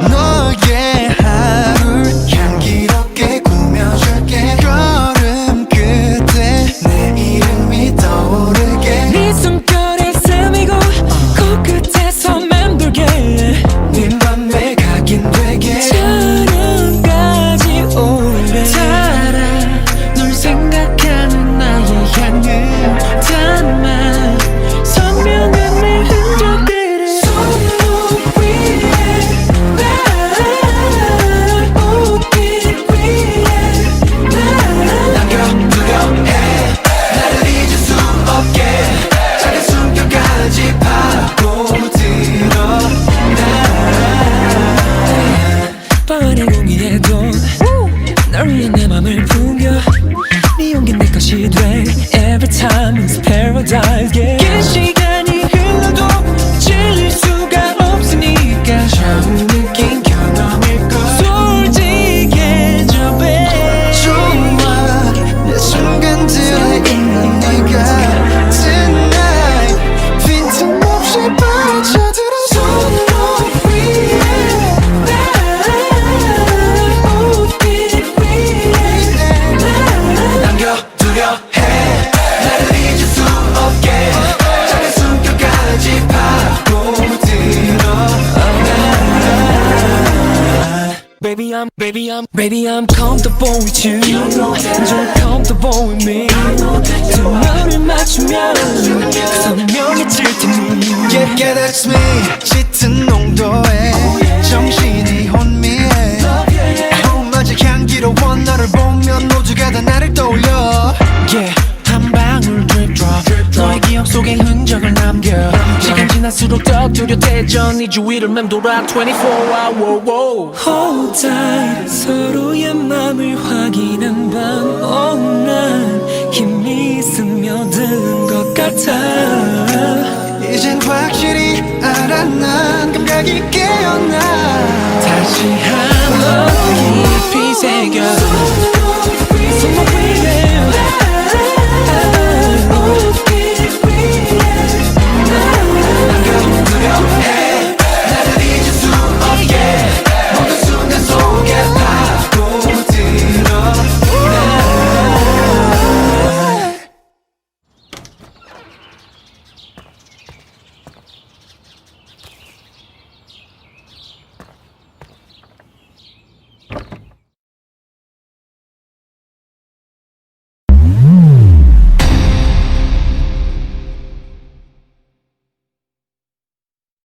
너의 하루를 향기롭게 꾸며줄게. 걸음 끝에 내 이름이 떠오르게. 네 숨결에 스미고 코끝에서 맴돌게. 네 맘에 각인되게. 저녁까지 오래 달아 널 생각하는 나의 향을 담아 선명한 내 흔적들을 손목 위에 날 옷깃 위에 날 남겨두려 해. 나를 잊을 수 없게 작은 숨결까지 파고들어. 밤하늘 공기에도 널 위해 내 맘을 풍겨. 네 용기 내 것이 돼. Every time it's paradise. Yeah. 긴 시간이 흘러도 질릴 수가 없으니까 처음 느낀 경험일걸. 솔직해져 babe. 좋아 내 순간들에 있는 네가 Tonight 빈틈없이 빠져들어. 손목 위에 날 옷깃 위에 날 남겨두려 해. 나를 잊을 수 없게 작은 숨결까지 파고들어. Baby, I'm comfortable with you. You're comfortable with me. 두 마음을 맞추면 선명해질 테니. Yeah, that's me. 짙은 농도에 정신이 혼미해. 마치 향기로운 너를 보면 모두가 다 나를 떠올려. Yeah, 한 방울 drip drop. 너의 기억 속에 흔적을 남겨. 시간 지날수록 더 뚜렷해져. 네 주위를 맴돌아 24hour. Hold tight. 서로의 맘을 확인한 밤. Oh, 난 힘이 스며든 것 같아. 이젠 확실히 알아. 난 감각이 깨어나. 다시 한번 깊이 새겨. 손목 위에